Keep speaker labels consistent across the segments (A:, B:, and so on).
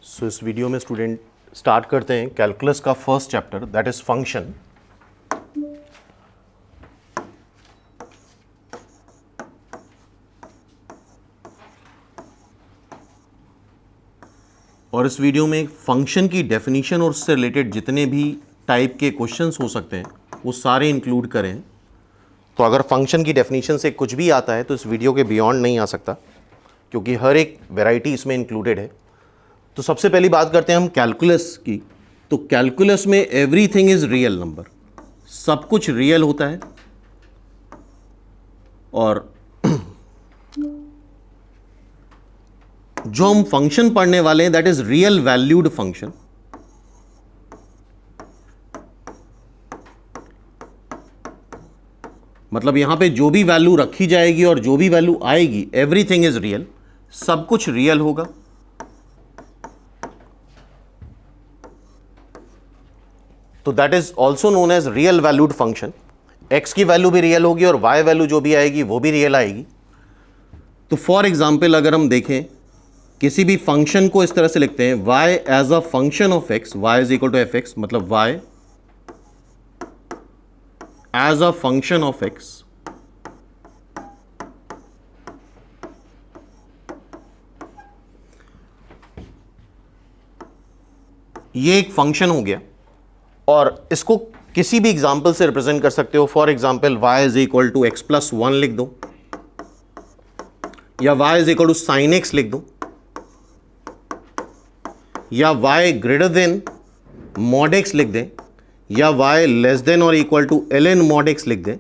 A: सो इस वीडियो में student start करते हैं कैलकुलस का first chapter that is function. और इस वीडियो में फंक्शन की डेफिनेशन और उससे रिलेटेड जितने भी टाइप के क्वेश्चंस हो सकते हैं वो सारे इंक्लूड करें। तो अगर फंक्शन की डेफिनेशन से कुछ भी आता है तो इस वीडियो के बियॉन्ड नहीं आ सकता, क्योंकि हर एक वैरायटी इसमें इंक्लूडेड है। तो सबसे पहली बात करते हैं हम कैलकुलस की। तो कैलकुलस में एवरीथिंग इज रियल नंबर, सब कुछ रियल होता है। और जो हम फंक्शन पढ़ने वाले हैं that is real valued function. मतलब यहां पे जो भी वैल्यू रखी जाएगी और जो भी वैल्यू आएगी एवरीथिंग इज रियल, सब कुछ रियल होगा। तो that is also known as real valued function. X की वैल्यू भी रियल होगी और वाई वैल्यू जो भी आएगी वो भी रियल आएगी। तो फॉर एग्जाम्पल अगर हम देखें किसी भी फंक्शन को इस तरह से लिखते हैं y as a function of x, y is equal to f x, मतलब y as a function of x। ये एक फंक्शन हो गया और इसको किसी भी एग्जाम्पल से रिप्रेजेंट कर सकते हो। For example y is equal to x plus one लिख दो, या y is equal to sine x लिख दो, या y greater than mod x लिख दें, या y लेस देन और equal to ln mod x लिख दें।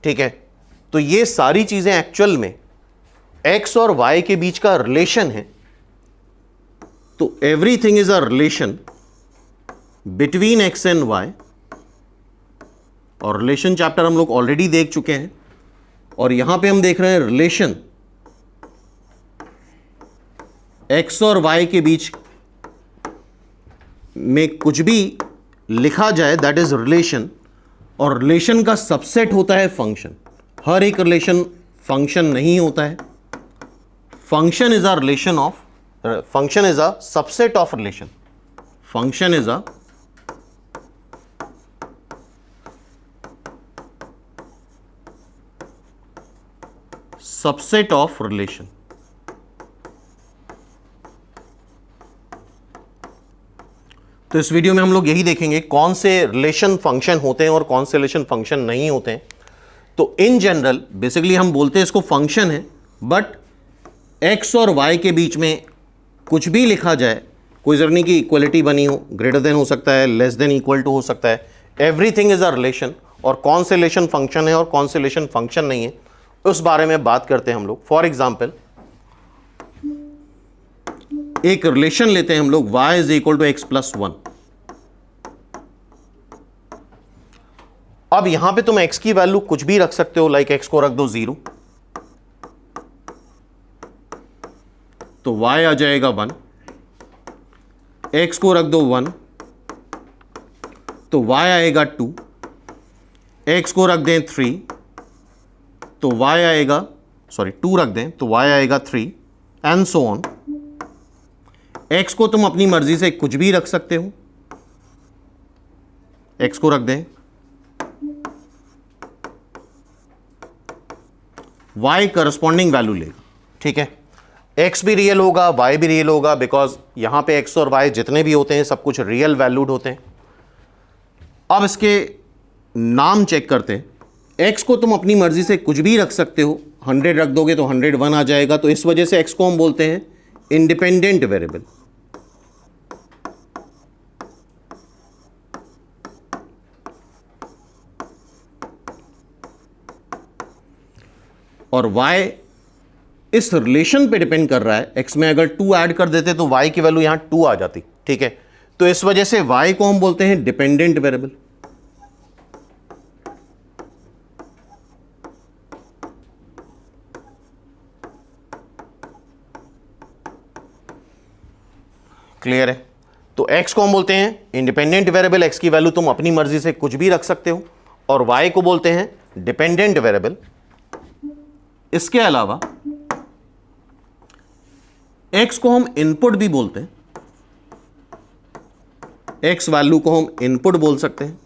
A: ठीक है, तो ये सारी चीजें एक्चुअल में x और y के बीच का रिलेशन है। तो everything is a relation between x and y। और रिलेशन चैप्टर हम लोग ऑलरेडी देख चुके हैं और यहां पे हम देख रहे हैं रिलेशन x और y के बीच में कुछ भी लिखा जाए दैट इज रिलेशन। और रिलेशन का सबसेट होता है फंक्शन। हर एक रिलेशन फंक्शन नहीं होता है। Function is a relation of, function is a subset of relation. Function is a subset of relation. तो इस वीडियो में हम लोग यही देखेंगे कौन से रिलेशन फंक्शन होते हैं और कौन से रिलेशन फंक्शन नहीं होते हैं। तो इन जनरल बेसिकली हम बोलते हैं इसको फंक्शन है, बट एक्स और वाई के बीच में कुछ भी लिखा जाए, कोई जरूरी नहीं कि इक्वलिटी बनी हो, ग्रेटर देन हो सकता है, लेस देन इक्वल टू हो सकता है, एवरीथिंग इज अ रिलेशन। और कौन से रिलेशन फंक्शन है और कौन से रिलेशन फंक्शन नहीं है उस बारे में बात करते हैं हम लोग। फॉर एग्जाम्पल एक रिलेशन लेते हैं हम लोग y is equal to x plus one. अब यहां पे तुम x की वैल्यू कुछ भी रख सकते हो, लाइक x को रख दो 0 तो y आ जाएगा 1। x को रख दो 1 तो y आएगा 2। x को रख दें 3 तो y आएगा, सॉरी 2 रख दें तो y आएगा 3 एंड सो ऑन। x को तुम अपनी मर्जी से कुछ भी रख सकते हो, x को रख दें, y करस्पॉन्डिंग वैल्यू लेगा। ठीक है, x भी रियल होगा, y भी रियल होगा, बिकॉज यहां पे x और y जितने भी होते हैं सब कुछ रियल वैल्यूड होते हैं। अब इसके नाम चेक करते हैं। x को तुम अपनी मर्जी से कुछ भी रख सकते हो, 100 रख दोगे तो 101 आ जाएगा। तो इस वजह से x को हम बोलते हैं इंडिपेंडेंट वेरिएबल। और y इस रिलेशन पे डिपेंड कर रहा है। x में अगर 2 ऐड कर देते तो y की वैल्यू यहां 2 आ जाती। ठीक है, तो इस वजह से y को हम बोलते हैं डिपेंडेंट वेरिएबल। क्लियर है? तो x को हम बोलते हैं इंडिपेंडेंट वेरिएबल, x की वैल्यू तुम अपनी मर्जी से कुछ भी रख सकते हो। और y को बोलते हैं डिपेंडेंट वेरिएबल। इसके अलावा एक्स को हम इनपुट भी बोलते हैं, एक्स वैल्यू को हम इनपुट बोल सकते हैं,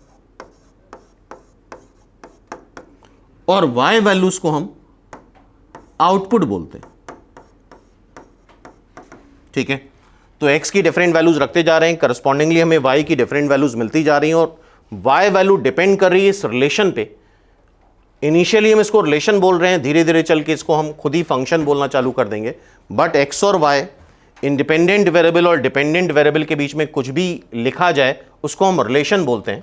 A: और वाई वैल्यूज को हम आउटपुट बोलते हैं। ठीक है, तो x की डिफरेंट वैल्यूज रखते जा रहे हैं, करस्पॉन्डिंगली हमें y की डिफरेंट वैल्यूज मिलती जा रही हैं, और y वैल्यू डिपेंड कर रही है इस रिलेशन पे। इनिशियली हम इसको रिलेशन बोल रहे हैं, धीरे धीरे चल के इसको हम खुद ही फंक्शन बोलना चालू कर देंगे। बट x और y इंडिपेंडेंट वेरिएबल और डिपेंडेंट वेरिएबल के बीच में कुछ भी लिखा जाए उसको हम रिलेशन बोलते हैं।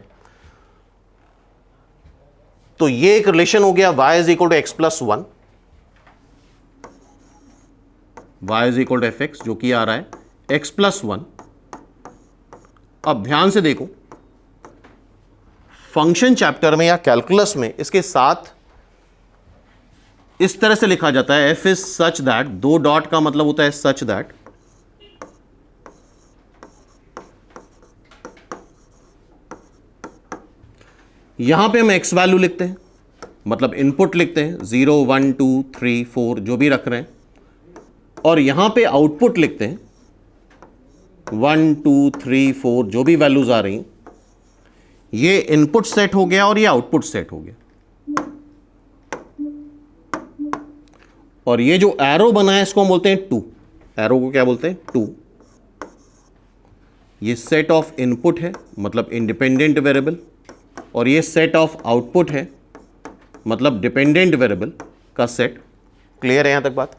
A: तो ये एक रिलेशन हो गया y is equal to x plus one, y is equal to f x, जो कि आ रहा है x प्लस वन। अब ध्यान से देखो, फंक्शन चैप्टर में या कैलकुलस में इसके साथ इस तरह से लिखा जाता है, f इज सच दैट, दो डॉट का मतलब होता है सच दैट, यहां पे हम x वैल्यू लिखते हैं, मतलब इनपुट लिखते हैं 0 1 2 3 4 जो भी रख रहे हैं, और यहां पे आउटपुट लिखते हैं 1 2 3 4 जो भी वैल्यूज आ रही हैं। ये इनपुट सेट हो गया और ये आउटपुट सेट हो गया। और ये जो एरो बना है इसको हम बोलते हैं 2, एरो को क्या बोलते हैं 2। ये सेट ऑफ इनपुट है, मतलब इंडिपेंडेंट वेरिएबल, और ये सेट ऑफ आउटपुट है, मतलब डिपेंडेंट वेरिएबल का सेट। क्लियर है यहां तक बात?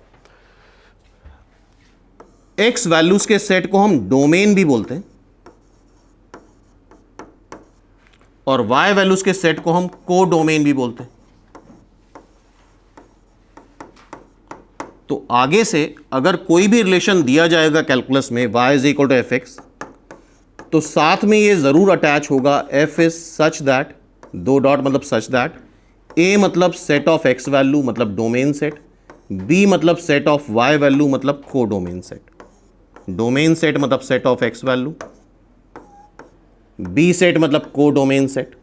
A: एक्स वैल्यूज के सेट को हम डोमेन भी बोलते हैं, और वाई वैल्यूज के सेट को हम को डोमेन भी बोलते हैं। तो आगे से अगर कोई भी रिलेशन दिया जाएगा कैलकुलस में y is equal to f x, तो साथ में ये जरूर अटैच होगा f इज सच दैट, दो डॉट मतलब सच दैट, a मतलब सेट ऑफ x वैल्यू मतलब डोमेन सेट, b मतलब सेट ऑफ y वैल्यू मतलब codomain set. Domain set मतलब set of x value, b set मतलब codomain set,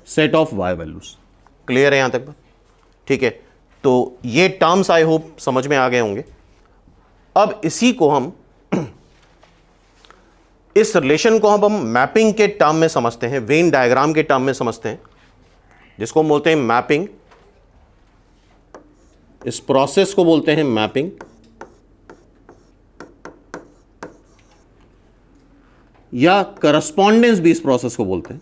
A: set of y values. Clear है यहां तक? ठीक है, तो ये टर्म्स आई होप समझ में आ गए होंगे। अब इसी को हम इस रिलेशन को हम मैपिंग के टर्म में समझते हैं, वेन डायग्राम के टर्म में समझते हैं, जिसको हम बोलते हैं मैपिंग। इस प्रोसेस को बोलते हैं मैपिंग, या करस्पॉन्डेंस भी इस प्रोसेस को बोलते हैं।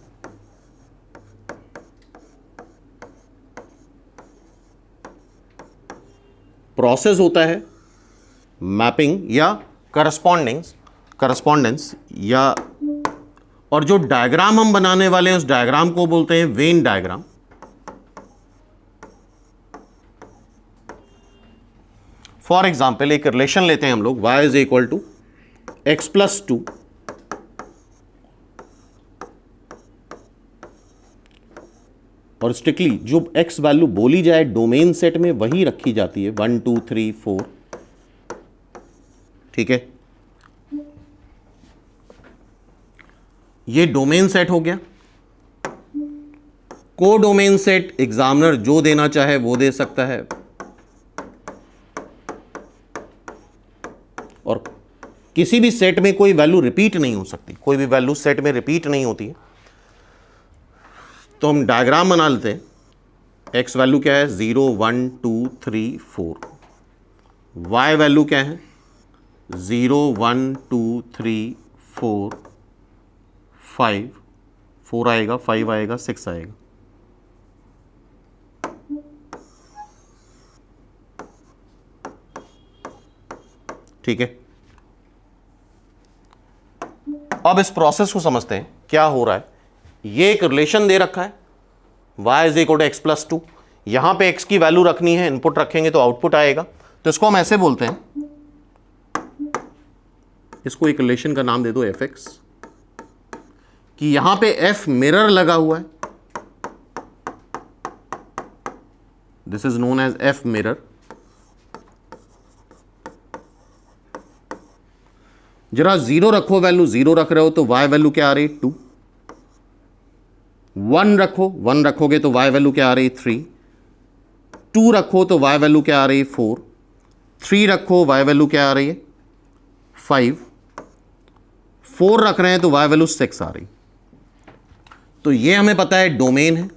A: प्रोसेस होता है मैपिंग या करस्पॉन्डेंस या, और जो डायग्राम हम बनाने वाले हैं उस डायग्राम को बोलते हैं वेन डायग्राम। फॉर एग्जाम्पल एक रिलेशन लेते हैं हम लोग, y is equal to x plus 2, और स्ट्रिक्टली जो x वैल्यू बोली जाए डोमेन सेट में वही रखी जाती है, 1 2 3 4। ठीक है, ये डोमेन सेट हो गया। को डोमेन सेट एग्जामिनर जो देना चाहे वो दे सकता है, और किसी भी सेट में कोई वैल्यू रिपीट नहीं हो सकती, कोई भी वैल्यू सेट में रिपीट नहीं होती है। तो हम डायग्राम बना लेते हैं। एक्स वैल्यू क्या है 0 1 2 3 4, वाई वैल्यू क्या है 0 1 2 3 4 5, 4 आएगा, 5 आएगा, 6 आएगा। ठीक है, अब इस प्रोसेस को समझते हैं क्या हो रहा है। ये एक रिलेशन दे रखा है, y is equal to x plus 2, यहां पे x की वैल्यू रखनी है, इनपुट रखेंगे तो आउटपुट आएगा। तो इसको हम ऐसे बोलते हैं, इसको एक रिलेशन का नाम दे दो एफ एक्स, कि यहां पे f मिरर लगा हुआ है, this is known as f mirror. जरा 0 रखो, वैल्यू 0 रख रहे हो तो y वैल्यू क्या आ रही है 2। 1 रखो, 1 रखोगे तो y वैल्यू क्या आ रही है 3। 2 रखो तो y वैल्यू क्या आ रही है 4। 3 रखो, y वैल्यू क्या आ रही है 5, 4 रख रहे हैं तो y वैल्यू 6 आ रही। तो ये हमें पता है डोमेन है,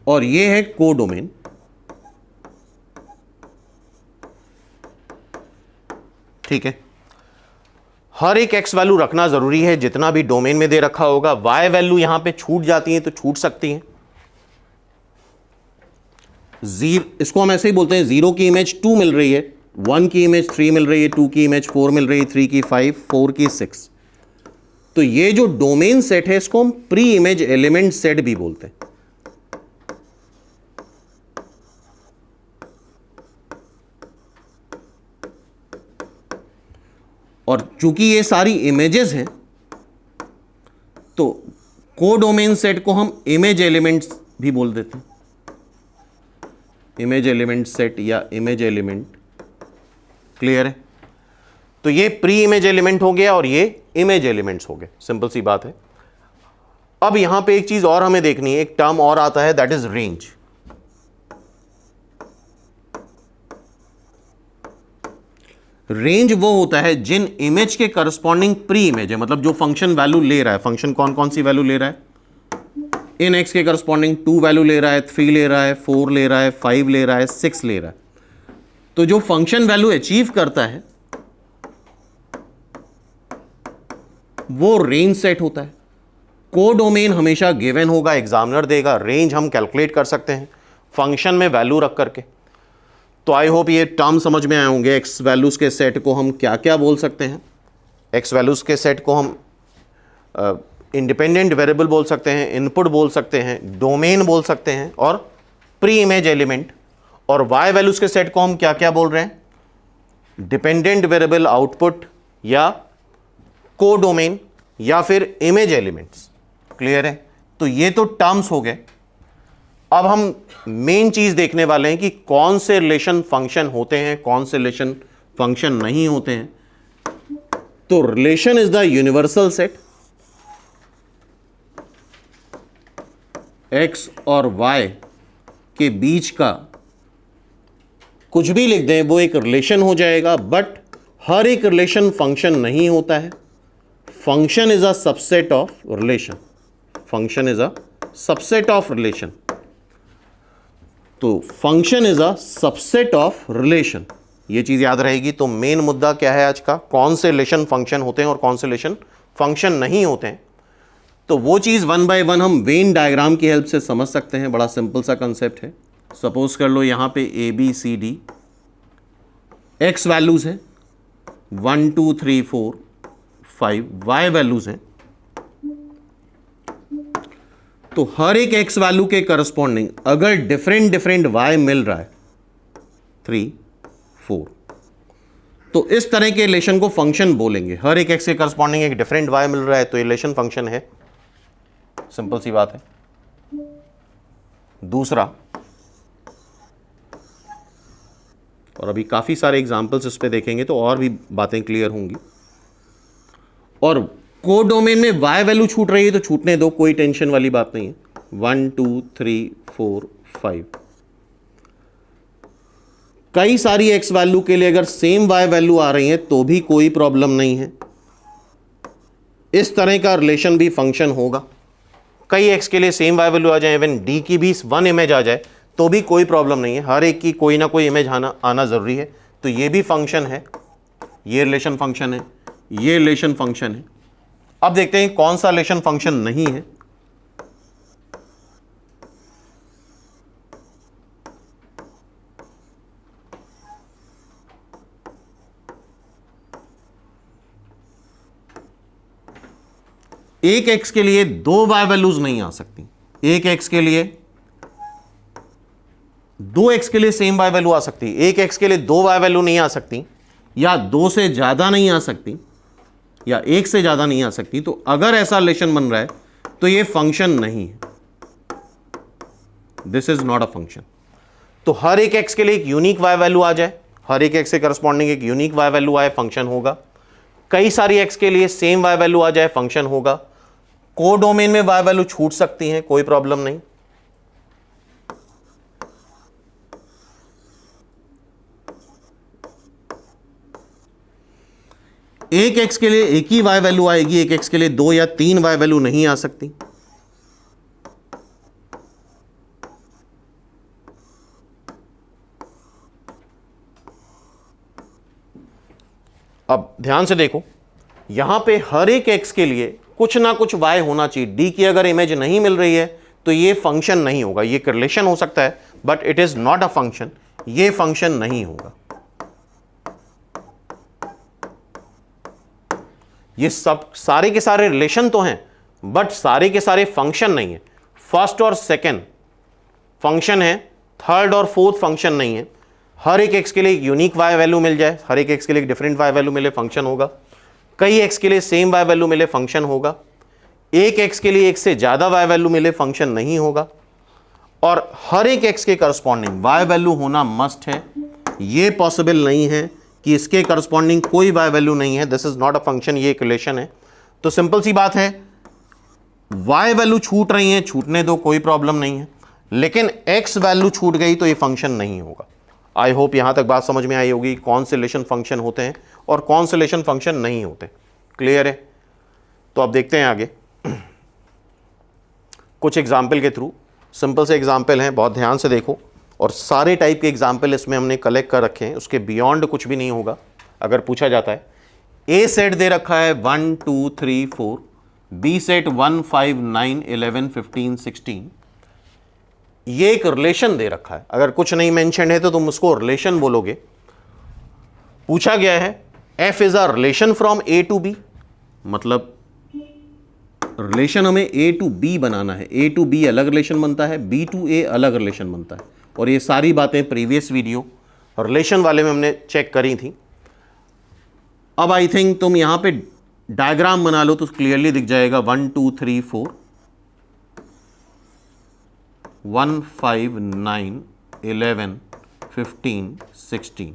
A: और ये है कोडोमेन। ठीक है, हर एक x वैल्यू रखना जरूरी है जितना भी डोमेन में दे रखा होगा। y वैल्यू यहां पे छूट जाती है तो छूट सकती हैं। इसको हम ऐसे ही बोलते हैं, 0 की इमेज 2 मिल रही है, 1 की इमेज 3 मिल रही है, 2 की इमेज 4 मिल रही है, 3 की 5, 4 की 6। तो ये जो डोमेन सेट है इसको हम प्री इमेज एलिमेंट सेट भी बोलते हैं। और चूंकि ये सारी इमेजेस हैं तो कोडोमेन सेट को हम इमेज एलिमेंट्स भी बोल देते हैं, इमेज एलिमेंट सेट या इमेज एलिमेंट। क्लियर है? तो ये प्री इमेज एलिमेंट हो गया और ये इमेज एलिमेंट्स हो गए, सिंपल सी बात है। अब यहां पे एक चीज और हमें देखनी है, एक टर्म और आता है, दैट इज रेंज। रेंज वो होता है जिन इमेज के करस्पॉन्डिंग प्री इमेज है, मतलब जो फंक्शन वैल्यू ले रहा है, फंक्शन कौन कौन सी वैल्यू ले रहा है, इन एक्स के करस्पॉन्डिंग 2 वैल्यू ले रहा है, 3 ले रहा है, 4 ले रहा है, 5 ले रहा है, 6 ले रहा है। तो जो फंक्शन वैल्यू अचीव करता है वो रेंज सेट होता है। कोडोमेन हमेशा गिवन होगा, एग्जामिनर देगा, रेंज हम कैलकुलेट कर सकते हैं फंक्शन में वैल्यू रख करके। तो आई होप ये टर्म समझ में आए होंगे। एक्स वैल्यूज के सेट को हम क्या क्या बोल सकते हैं, एक्स वैल्यूज के सेट को हम इंडिपेंडेंट वेरिएबल बोल सकते हैं, इनपुट बोल सकते हैं, डोमेन बोल सकते हैं और प्री इमेज एलिमेंट। और वाई वैल्यूज के सेट को हम क्या क्या बोल रहे हैं, डिपेंडेंट वेरिएबल, आउटपुट या कोडोमेन या फिर इमेज एलिमेंट्स। क्लियर है? तो ये तो टर्म्स हो गए। अब हम मेन चीज देखने वाले हैं कि कौन से रिलेशन फंक्शन होते हैं, कौन से रिलेशन फंक्शन नहीं होते हैं। तो relation is the universal set, x और वाई के बीच का कुछ भी लिख दें वो एक रिलेशन हो जाएगा। बट हर एक रिलेशन फंक्शन नहीं होता है। Function is a subset of relation, function is a subset of relation. तो function is a subset of relation, ये चीज याद रहेगी। तो मेन मुद्दा क्या है आज का, कौन से रिलेशन फंक्शन होते हैं और कौन से रिलेशन फंक्शन नहीं होते हैं। तो वो चीज वन बाय वन हम वेन डायग्राम की हेल्प से समझ सकते हैं। बड़ा सिंपल सा कंसेप्ट है। सपोज कर लो यहां पे a b c d x values है, 1 2 3 4 5 वाई वैल्यूज हैं। तो हर एक एक्स वैल्यू के करस्पॉन्डिंग अगर डिफरेंट डिफरेंट वाई मिल रहा है 3 4, तो इस तरह के रिलेशन को फंक्शन बोलेंगे। हर एक एक्स के करस्पॉन्डिंग एक डिफरेंट वाई मिल रहा है तो ये रिलेशन फंक्शन है, सिंपल सी बात है। दूसरा, और अभी काफी सारे एग्जांपल्स इस पे देखेंगे तो और भी बातें क्लियर होंगी। और कोडोमेन में वाई वैल्यू छूट रही है तो छूटने दो, कोई टेंशन वाली बात नहीं है। 1 2 3 4 5 कई सारी एक्स वैल्यू के लिए अगर सेम वाई वैल्यू आ रही है तो भी कोई प्रॉब्लम नहीं है। इस तरह का रिलेशन भी फंक्शन होगा। कई एक्स के लिए सेम वाई वैल्यू आ जाए, इवन डी की भी 1 इमेज आ जाए तो भी कोई प्रॉब्लम नहीं है। हर एक की कोई ना कोई इमेज आना जरूरी है। तो ये भी फंक्शन है, ये रिलेशन फंक्शन है, ये रिलेशन फंक्शन है। अब देखते हैं कौन सा रिलेशन फंक्शन नहीं है। एक एक्स के लिए 2 वाई वैल्यूज नहीं आ सकती। एक एक्स के लिए 2 एक्स के लिए सेम वाई वैल्यू आ सकती। एक एक्स के लिए 2 वाई वैल्यू नहीं आ सकती, या 2 से ज्यादा नहीं आ सकती, या 1 से ज्यादा नहीं आ सकती। तो अगर ऐसा रिलेशन बन रहा है तो ये फंक्शन नहीं है, this is not a function. तो हर एक एक्स के लिए एक यूनिक वाई वैल्यू आ जाए, हर एक एक्स के करस्पॉन्डिंग एक यूनिक वाई वैल्यू आए, फंक्शन होगा। कई सारी एक्स के लिए सेम वाई वैल्यू आ जाए, फंक्शन होगा। कोडोमेन में वाई वैल्यू छूट सकती हैं, कोई प्रॉब्लम नहीं। एक एक्स के लिए एक ही वाई वैल्यू आएगी, एक एक्स के लिए 2 या 3 वाई वैल्यू नहीं आ सकती। अब ध्यान से देखो, यहां पे हर एक एक्स के लिए कुछ ना कुछ वाई होना चाहिए। डी की अगर इमेज नहीं मिल रही है तो ये फंक्शन नहीं होगा। ये रिलेशन हो सकता है but it is not a function, ये फंक्शन नहीं होगा। ये सब सारे के सारे रिलेशन तो हैं बट सारे के सारे फंक्शन नहीं है। फर्स्ट और सेकंड फंक्शन है, थर्ड और फोर्थ फंक्शन नहीं है। हर एक एक्स के लिए एक यूनिक वाई वैल्यू मिल जाए, हर एक एक्स के लिए एक डिफरेंट वाई वैल्यू मिले, फंक्शन होगा। कई एक्स के लिए सेम वाई वैल्यू मिले, फंक्शन होगा। एक एक्स के लिए एक से ज्यादा वाई वैल्यू मिले, फंक्शन नहीं होगा। और हर एक एक्स के करस्पॉन्डिंग वाई वैल्यू होना मस्ट है। ये पॉसिबल नहीं है कि इसके करस्पॉन्डिंग कोई वाई वैल्यू नहीं है, this is not a function, ये एक रिलेशन है। तो सिंपल सी बात है, वाई वैल्यू छूट रही है, छूटने दो, कोई प्रॉब्लम नहीं है। लेकिन एक्स वैल्यू छूट गई तो ये फंक्शन नहीं होगा। आई होप यहां तक बात समझ में आई होगी, कौन से रिलेशन फंक्शन होते हैं और कौन से रिलेशन फंक्शन नहीं होते। क्लियर है? तो अब देखते हैं आगे कुछ एग्जाम्पल के थ्रू। सिंपल से एग्जाम्पल हैं, बहुत ध्यान से देखो, और सारे टाइप के एग्जाम्पल इसमें हमने कलेक्ट कर रखे हैं, उसके बियॉन्ड कुछ भी नहीं होगा। अगर पूछा जाता है ए सेट दे रखा है 1 2 3 4, बी सेट 1 5 9 11 15 16, ये एक रिलेशन दे रखा है। अगर कुछ नहीं मेंशन है तो तुम उसको रिलेशन बोलोगे। पूछा गया है f is a relation from A to B, मतलब रिलेशन हमें ए टू बी बनाना है। ए टू बी अलग रिलेशन बनता है, बी टू ए अलग रिलेशन बनता है। और ये सारी बातें प्रीवियस वीडियो रिलेशन वाले में हमने चेक करी थी। अब आई थिंक तुम यहां पे डायग्राम बना लो तो क्लियरली दिख जाएगा। 1 2 3 4, 1 5 9 11 15 16,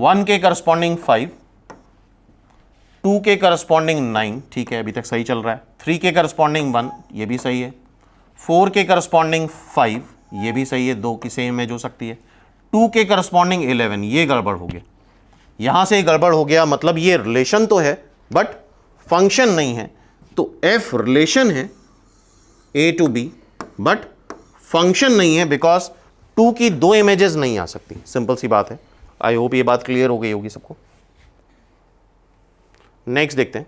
A: 1 के करस्पॉन्डिंग 5, 2 के करस्पॉन्डिंग 9, ठीक है, अभी तक सही चल रहा है। 3 के करस्पॉन्डिंग 1, ये भी सही है। 4 के करस्पॉन्डिंग 5, ये भी सही है, 2 की सेम इमेज हो सकती है। 2 के करस्पॉन्डिंग 11, ये गड़बड़ हो गया, यहां से गड़बड़ हो गया। मतलब ये रिलेशन तो है बट फंक्शन नहीं है। तो एफ रिलेशन है A to B but function नहीं है, बिकॉज 2 की 2 इमेजेस नहीं आ सकती। सिंपल सी बात है। आई होप ये बात क्लियर हो गई होगी सबको। नेक्स्ट देखते हैं,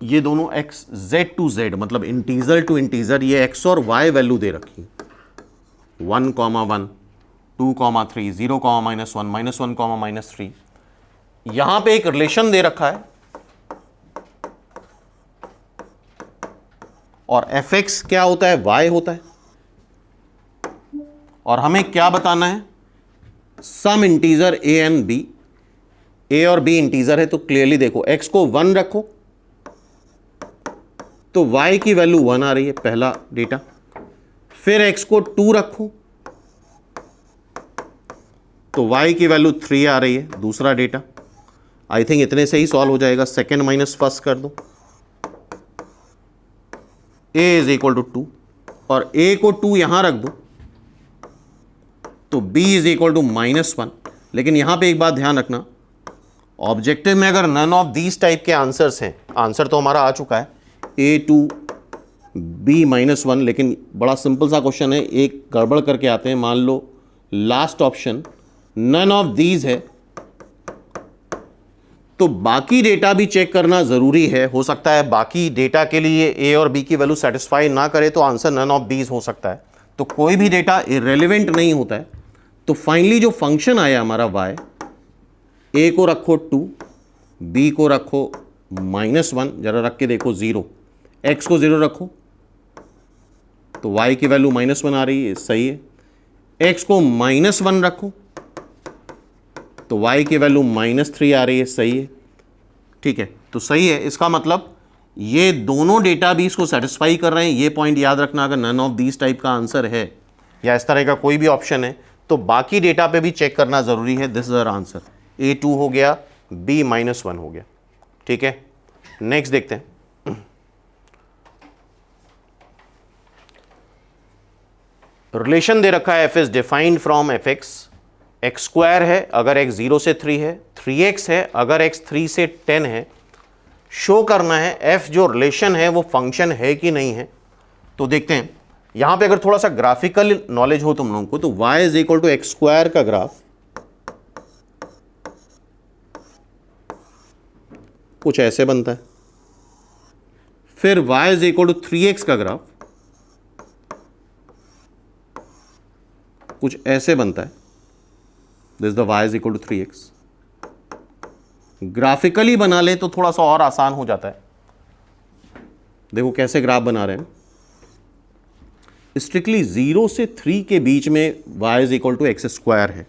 A: ये दोनों एक्स जेड टू जेड, मतलब इंटीजर टू इंटीजर, ये एक्स और वाई वैल्यू दे रखी 1, 1, 2, 3, 0, -1, -1, -3। यहां पे एक रिलेशन दे रखा है और एफ एक्स क्या होता है, वाई होता है। और हमें क्या बताना है, some integer A and B. A और बी इंटीजर है तो क्लियरली देखो, एक्स को 1 रखो तो y की वैल्यू 1 आ रही है, पहला डेटा। फिर x को 2 रखो तो y की वैल्यू 3 आ रही है, दूसरा डेटा। आई थिंक इतने से ही सॉल्व हो जाएगा। सेकेंड माइनस फर्स्ट कर दो, a इज इक्वल टू 2 और a को 2 यहां रख दो तो b इज इक्वल टू -1। लेकिन यहां पे एक बात ध्यान रखना, ऑब्जेक्टिव में अगर नन ऑफ दीज टाइप के आंसर्स हैं, आंसर तो हमारा आ चुका है a2 b-1, लेकिन बड़ा सिंपल सा क्वेश्चन है, एक गड़बड़ करके आते हैं। मान लो last option none of these है तो बाकी डेटा भी चेक करना जरूरी है। हो सकता है बाकी डेटा के लिए a और b की वैल्यू सेटिस्फाई ना करे तो आंसर नन ऑफ दीज हो सकता है। तो कोई भी डेटा इरेलीवेंट नहीं होता है। तो फाइनली जो फंक्शन आया हमारा y, a को रखो 2, b को रखो -1, जरा रख के देखो 0, x को 0 रखो तो y की वैल्यू -1 आ रही है, सही है। x को -1 रखो तो y की वैल्यू -3 आ रही है, सही है। ठीक है, तो सही है। इसका मतलब ये दोनों डेटा भी इसको सेटिस्फाई कर रहे हैं। ये पॉइंट याद रखना, अगर नन ऑफ दीज टाइप का आंसर है या इस तरह का कोई भी ऑप्शन है तो बाकी डेटा पे भी चेक करना जरूरी है। This is our answer, A2 हो गया, B-1 हो गया। ठीक है, नेक्स्ट देखते हैं। रिलेशन दे रखा है f is defined from F x, x square है अगर x 0 से 3 है, 3x है अगर x 3 से 10 है। शो करना है f जो रिलेशन है वो फंक्शन है कि नहीं है। तो देखते हैं यहां पे, अगर थोड़ा सा ग्राफिकल नॉलेज हो तुम लोगों को, तो y is equal to x square का ग्राफ कुछ ऐसे बनता है, फिर y is equal to 3x का ग्राफ कुछ ऐसे बनता है, this the y is equal to 3x। Graphically बना ले तो थोड़ा सा और आसान हो जाता है। देखो कैसे ग्राफ बना रहे हैं, स्ट्रिक्टली 0 से 3 के बीच में y is equal to x square है।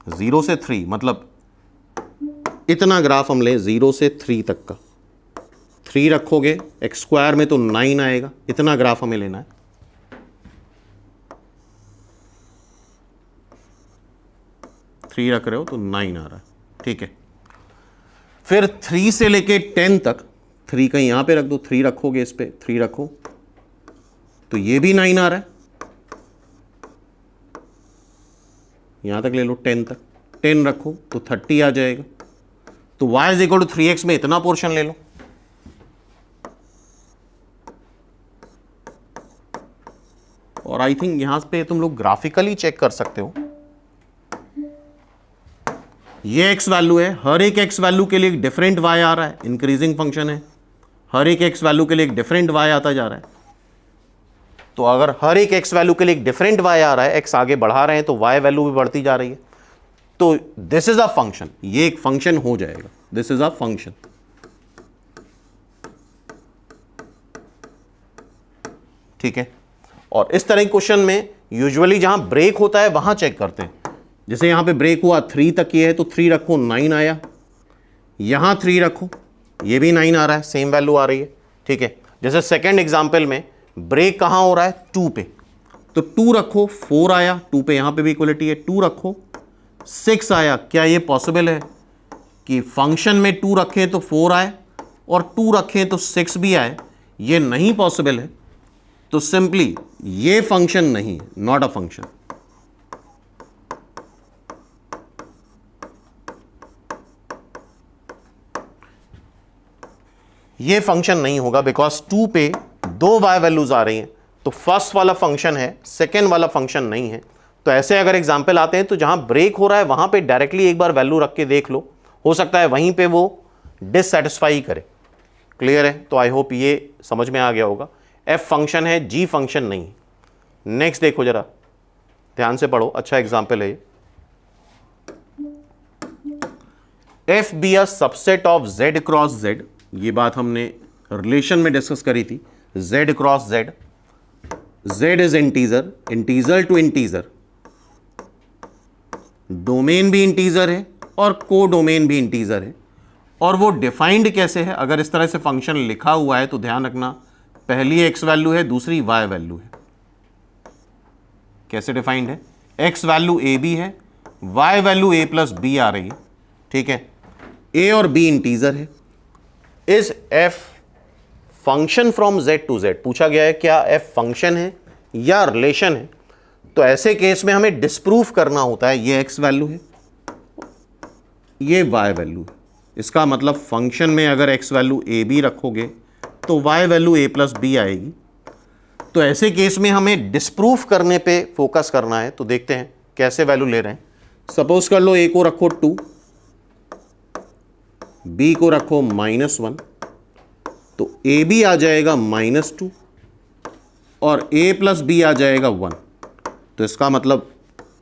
A: 0 से 3 मतलब इतना ग्राफ हम लें 0 से 3 तक का, 3 रखोगे एक्स स्क्वायर में तो 9 आएगा, इतना ग्राफ हमें लेना है। थ्री रख रहे हो तो 9 आ रहा है, ठीक है। फिर 3 से लेके 10 तक, 3 कहीं यहां पे रख दो, 3 रखोगे इस पे, 3 रखो तो ये भी 9 आ रहा है। यहां तक ले लो 10 तक, 10 रखो तो 30 आ जाएगा। तो y is equal to 3x में इतना पोर्शन ले लो। और आई थिंक यहां पे तुम लोग ग्राफिकली चेक कर सकते हो, ये x वैल्यू है, हर एक x वैल्यू के लिए एक डिफरेंट y आ रहा है, इंक्रीजिंग फंक्शन है, हर एक x वैल्यू के लिए एक डिफरेंट y आता जा रहा है। तो अगर हर एक x वैल्यू के लिए एक डिफरेंट y आ रहा है, x आगे बढ़ा रहे हैं तो y वैल्यू भी बढ़ती जा रही है। तो दिस इज अ फंक्शन, ये एक फंक्शन हो जाएगा, दिस इज अ फंक्शन। ठीक है। और इस तरह के क्वेश्चन में यूजुअली जहां ब्रेक होता है वहां चेक करते हैं। जैसे यहां पे ब्रेक हुआ 3 तक ये है तो 3 रखो 9 आया, यहां 3 रखो ये भी 9 आ रहा है, सेम वैल्यू आ रही है। ठीक है। जैसे सेकंड एग्जांपल में ब्रेक कहां हो रहा है, 2 पे, तो 2 रखो 4 आया, 2 पे यहां पे भी इक्वलिटी है, 2 रखो 6 आया। क्या ये पॉसिबल है कि फंक्शन में 2 रखें तो 4 आए और 2 रखें तो 6 भी आए? ये नहीं पॉसिबल है। तो सिंपली ये फंक्शन नहीं, नॉट अ फंक्शन। ये फंक्शन नहीं होगा बिकॉज 2 पे 2 y वैल्यूज आ रही हैं, तो फर्स्ट वाला फंक्शन है, सेकेंड वाला फंक्शन नहीं है। तो ऐसे अगर एग्जाम्पल आते हैं तो जहां ब्रेक हो रहा है वहां पे डायरेक्टली एक बार वैल्यू रख के देख लो, हो सकता है वहीं पे वो डिससेटिस्फाई करे। क्लियर है? तो आई होप ये समझ में आ गया होगा। f फंक्शन है, g फंक्शन नहीं। नेक्स्ट देखो जरा, ध्यान से पढ़ो, अच्छा एग्जाम्पल है ये। f be a subset of z cross z, ये बात हमने रिलेशन में डिस्कस करी थी, z cross z, z is integer, integer to integer, domain भी इंटीजर है और को डोमेन भी इंटीजर है। और वो डिफाइंड कैसे है? अगर इस तरह से फंक्शन लिखा हुआ है तो ध्यान रखना, पहली x वैल्यू है, दूसरी y वैल्यू है। कैसे डिफाइंड है? x वैल्यू a b है, y value a plus b आ रही है। ठीक है। a और b इंटीजर है। Is f function from z to z, पूछा गया है क्या f फंक्शन है या रिलेशन है? तो ऐसे केस में हमें डिस्प्रूव करना होता है, ये x वैल्यू है, ये y वैल्यू है। इसका मतलब फंक्शन में अगर x वैल्यू a b रखोगे तो y value a plus b आएगी। तो ऐसे केस में हमें डिस्प्रूव करने पे फोकस करना है। तो देखते हैं कैसे वैल्यू ले रहे हैं। सपोज कर लो a को रखो 2, b को रखो -1, तो a b आ जाएगा -2 और a प्लस b आ जाएगा 1। तो इसका मतलब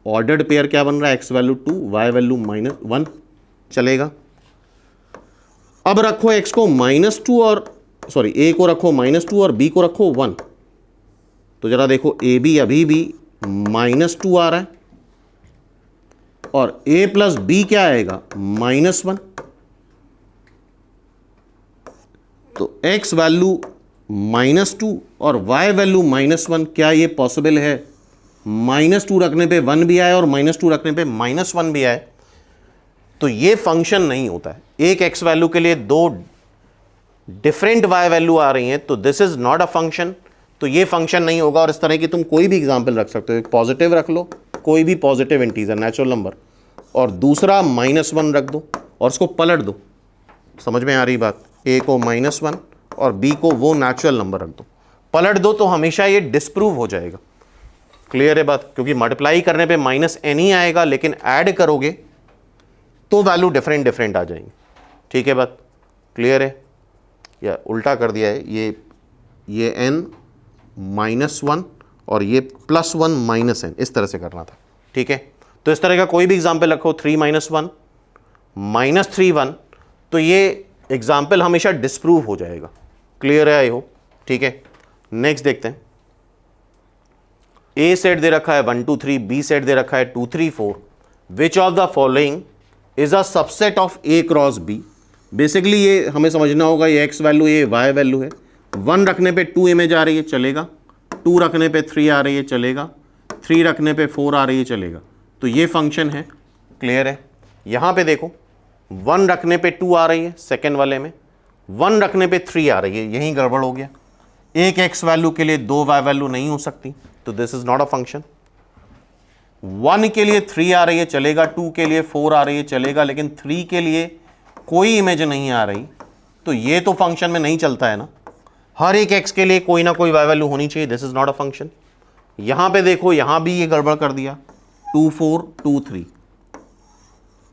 A: ऑर्डर्ड पेयर क्या बन रहा है? x वैल्यू 2, y वैल्यू -1 चलेगा। अब रखो x को -2 और a को रखो -2 और b को रखो 1, तो जरा देखो a b अभी भी -2 आ रहा है और a प्लस b क्या आएगा? -1। तो x वैल्यू -2 और y वैल्यू -1, क्या ये पॉसिबल है? -2 रखने पे 1 भी आए और -2 रखने पे -1 भी आए? तो ये फंक्शन नहीं होता है। एक x वैल्यू के लिए 2 डिफरेंट y वैल्यू आ रही हैं, तो this is not a function. तो ये फंक्शन नहीं होगा। और इस तरह की तुम कोई भी एग्जाम्पल रख सकते हो, एक पॉजिटिव रख लो, कोई भी पॉजिटिव इंटीजर नेचुरल नंबर, और दूसरा -1 रख दो और उसको पलट दो। समझ में आ रही बात? ए को -1 और बी को वो नेचुरल नंबर रख दो, पलट दो, तो हमेशा ये डिस्प्रूव हो जाएगा। क्लियर है बात? क्योंकि मल्टीप्लाई करने पे -n ही आएगा, लेकिन ऐड करोगे तो वैल्यू डिफरेंट डिफरेंट आ जाएंगे। ठीक है बात? क्लियर है? या उल्टा कर दिया है, ये n -1 और ये +1 -n, इस तरह से करना था। ठीक है? तो इस तरह का कोई भी एग्जाम्पल रखो, 3 -1 -3 1, तो ये एग्जाम्पल हमेशा डिस्प्रूव हो जाएगा। क्लियर है? I hope. ठीक है, नेक्स्ट देखते हैं। ए सेट दे रखा है 1 2 3, बी सेट दे रखा है 2 3 4। Which of the following is a subset of A cross B. Basically ये हमें समझना होगा, ये एक्स वैल्यू, ये वाई वैल्यू है। 1 रखने पे 2 इमेज आ रही है, चलेगा। 2 रखने पे 3 आ रही है, चलेगा। 3 रखने पे 4 आ रही है, चलेगा। तो ये फंक्शन है। क्लियर है? यहां पे देखो, 1 रखने पे 2 आ रही है सेकेंड वाले में, 1 रखने पे 3 आ रही है, यहीं गड़बड़ हो गया। एक एक्स वैल्यू के लिए 2 वाई वैल्यू नहीं हो सकती, तो this is not a function. 1 के लिए 3 आ रही है, चलेगा। 2 के लिए 4 आ रही है, चलेगा। लेकिन 3 के लिए कोई इमेज नहीं आ रही, तो ये तो फंक्शन में नहीं चलता है ना। हर एक एक्स के लिए कोई ना कोई वाई वैल्यू होनी चाहिए, this is not a function. यहां पे देखो, यहां भी ये गड़बड़ कर दिया, 2 4 2 3,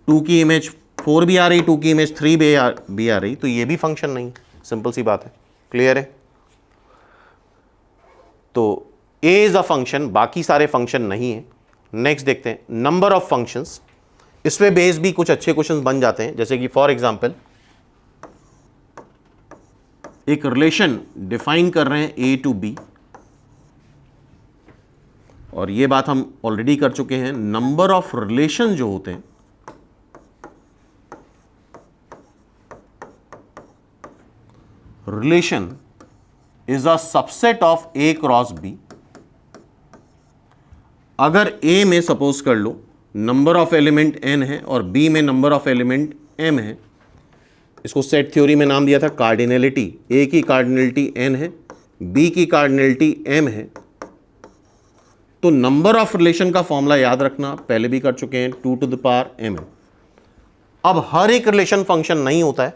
A: 2 की इमेज 4 भी आ रही, 2 की इमेज 3 भी आ रही, तो ये भी फंक्शन नहीं। सिंपल सी बात है। क्लियर है? तो ए इज अ फंक्शन, बाकी सारे फंक्शन नहीं है। नेक्स्ट देखते हैं, नंबर ऑफ फंक्शंस। इस पे बेस भी कुछ अच्छे क्वेश्चंस बन जाते हैं, जैसे कि फॉर एग्जांपल एक रिलेशन डिफाइन कर रहे हैं ए टू बी, और ये बात हम ऑलरेडी कर चुके हैं। नंबर ऑफ रिलेशन जो होते हैं, relation is a subset of A cross B. अगर ए में सपोज कर लो नंबर ऑफ एलिमेंट n है और बी में नंबर ऑफ एलिमेंट m है, इसको सेट थ्योरी में नाम दिया था कार्डिनलिटी। ए की कार्डिनलिटी n है, बी की कार्डिनलिटी m है, तो नंबर ऑफ रिलेशन का फॉर्मूला याद रखना, पहले भी कर चुके हैं, 2 to the power m। अब हर एक रिलेशन फंक्शन नहीं होता है।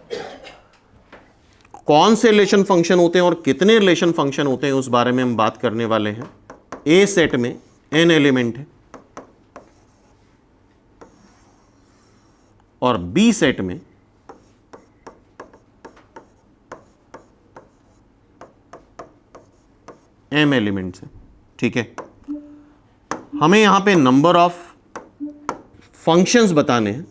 A: कौन से रिलेशन फंक्शन होते हैं और कितने रिलेशन फंक्शन होते हैं, उस बारे में हम बात करने वाले हैं। ए सेट में n एलिमेंट है और बी सेट में m एलिमेंट्स है। ठीक है? हमें यहां पे नंबर ऑफ फंक्शंस बताने हैं।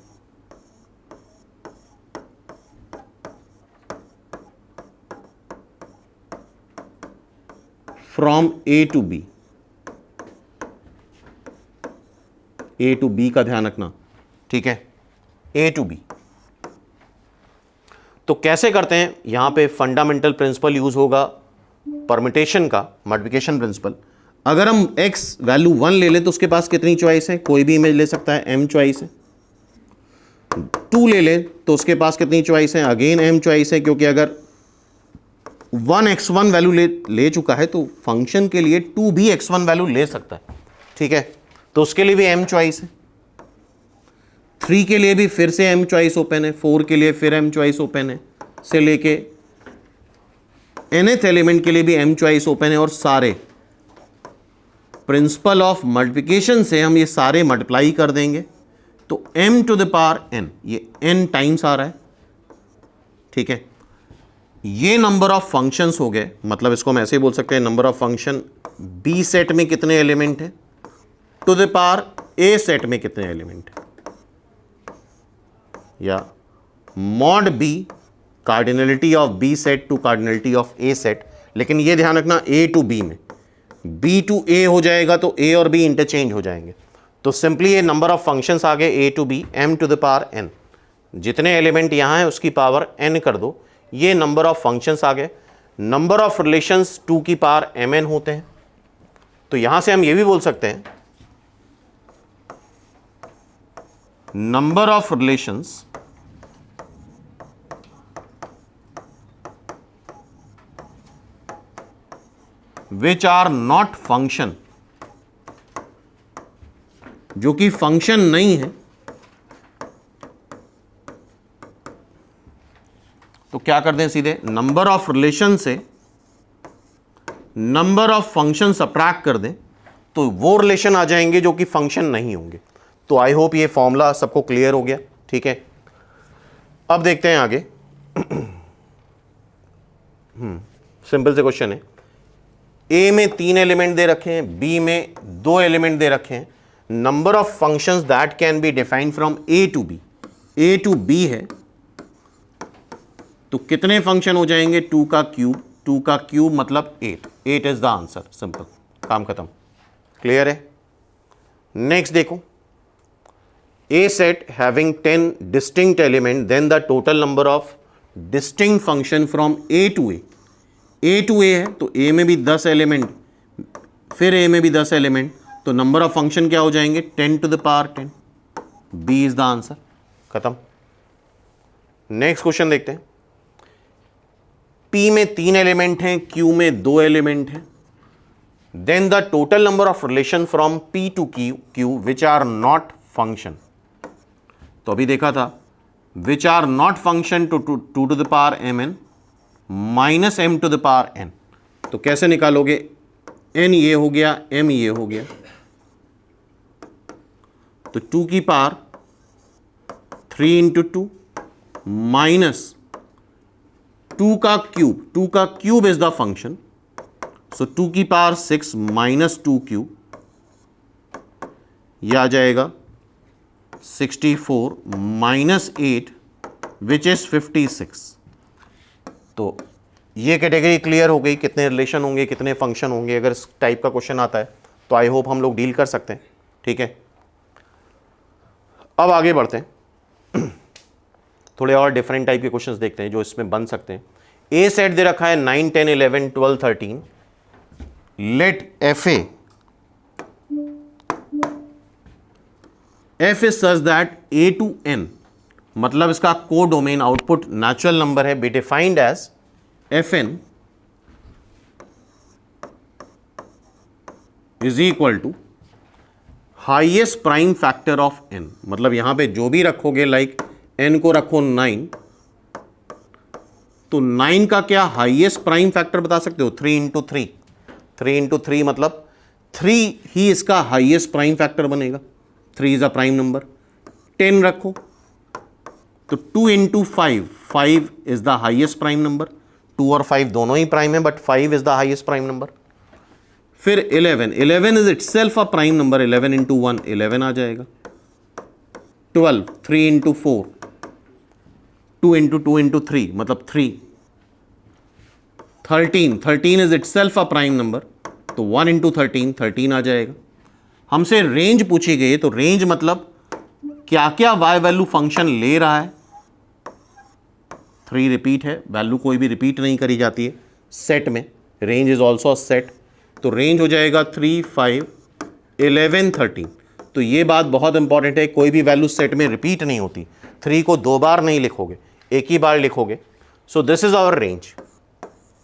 A: From A to B, A to B का ध्यान रखना। ठीक है? ए टू बी तो कैसे करते हैं? यहां पे फंडामेंटल प्रिंसिपल यूज होगा परमिटेशन का, मल्टीप्लिकेशन प्रिंसिपल। अगर हम x वैल्यू 1 ले लें तो उसके पास कितनी चॉइस है? कोई भी इमेज ले सकता है, m चॉइस है। 2 ले लें तो उसके पास कितनी चॉइस है? अगेन m चॉइस है, क्योंकि अगर 1x1 वैल्यू ले चुका है तो फंक्शन के लिए 2 भी x1 वैल्यू ले सकता है। ठीक है? तो उसके लिए भी m चॉइस है। 3 के लिए भी फिर से m चॉइस ओपन है, 4 के लिए फिर m चॉइस ओपन है, से लेके nth एलिमेंट के लिए भी m चॉइस ओपन है। और सारे प्रिंसिपल ऑफ मल्टीप्लिकेशन से हम ये सारे मल्टीप्लाई कर देंगे, तो m to the power n, ये n टाइम्स आ रहा है। ठीक है? ये नंबर ऑफ फंक्शंस हो गए, मतलब इसको हम ऐसे ही बोल सकते हैं, number of function B set में कितने एलिमेंट है to the power A set में कितने एलिमेंट है, या mod B cardinality of B set to cardinality of A set. लेकिन ये ध्यान रखना, ए टू बी में बी टू ए हो जाएगा तो ए और बी इंटरचेंज हो जाएंगे। तो सिंपली ये नंबर ऑफ फंक्शंस आ गए A to B, m to the power n। जितने एलिमेंट यहां है उसकी पावर n कर दो, ये नंबर ऑफ फंक्शंस आ गए। नंबर ऑफ रिलेशंस 2 की पावर mn होते हैं। तो यहां से हम ये भी बोल सकते हैं, number of relations which are not function, जो कि फंक्शन नहीं है, तो क्या कर दें, सीधे नंबर ऑफ रिलेशन से नंबर ऑफ फंक्शन सब्ट्रैक्ट कर दें, तो वो रिलेशन आ जाएंगे जो कि फंक्शन नहीं होंगे। तो आई होप ये फॉर्मूला सबको क्लियर हो गया। ठीक है, अब देखते हैं आगे। सिंपल से क्वेश्चन है, ए में 3 एलिमेंट दे रखे हैं, बी में 2 एलिमेंट दे रखे हैं, number of functions that can be defined from A to B, A to B है, तो कितने फंक्शन हो जाएंगे, 2 का क्यूब, 2 का क्यूब मतलब 8, 8 इज द आंसर, सिंपल, काम खत्म। क्लियर है। नेक्स्ट देखो, a set having 10 distinct element, then the total number of distinct function from A to A है, तो ए में भी 10 एलिमेंट, फिर ए में भी 10 एलिमेंट, तो नंबर ऑफ फंक्शन क्या हो जाएंगे, 10 to the power 10, B is the answer, खत्म। नेक्स्ट क्वेश्चन देखते हैं, P में 3 एलिमेंट हैं, Q में 2 एलिमेंट हैं, then the total number of relation from P to Q which are not function. तो अभी देखा था which are not function two to the power mn minus m to the power n, तो कैसे निकालोगे, n ये हो गया, m ये हो गया, तो 2 की पावर 3 इंटू 2 माइनस 2 का क्यूब इज द फंक्शन, सो 2 की पावर 6 माइनस 2 क्यूब, यह आ जाएगा 64 माइनस 8 विच इज 56। तो ये कैटेगरी क्लियर हो गई, कितने रिलेशन होंगे, कितने फंक्शन होंगे। अगर इस टाइप का क्वेश्चन आता है तो आई होप हम लोग डील कर सकते हैं। ठीक है, अब आगे बढ़ते हैं, थोड़े और डिफरेंट टाइप के क्वेश्चंस देखते हैं जो इसमें बन सकते हैं। ए सेट दे रखा है 9, 10, 11, 12, 13, let F is such that A to N, मतलब इसका को डोमेन आउटपुट नेचुरल नंबर है, be defined as F N is equal to highest prime factor of N, मतलब यहां पे जो भी रखोगे, लाइक एन को रखो 9, तो 9 का क्या हाईएस्ट प्राइम फैक्टर बता सकते हो, 3 इंटू 3, 3 इंटू 3 मतलब 3 ही इसका हाईएस्ट प्राइम फैक्टर बनेगा, 3 इज अ प्राइम नंबर। 10 रखो तो 2 into 5, 5 is the highest prime number, 2 और 5 दोनों ही प्राइम है, but 5 is the highest prime number. फिर 11, 11 is itself a prime number, 11 into 1 11 आ जाएगा। 12, 3 इंटू 4, 2 इंटू 2 इंटू 3 मतलब 3। 13, 13 is itself a prime number, तो 1 into 13, 13 आ जाएगा। हमसे रेंज पूछी गई है, तो रेंज मतलब क्या क्या वाई वैल्यू फंक्शन ले रहा है। 3 रिपीट है, वैल्यू कोई भी रिपीट नहीं करी जाती है सेट में, range is also a set, तो रेंज हो जाएगा 3, 5, 11, 13। तो ये बात बहुत इंपॉर्टेंट है, कोई भी वैल्यू सेट में रिपीट नहीं होती, 3 को 2 बार नहीं लिखोगे, एक ही बार लिखोगे। So this is our range,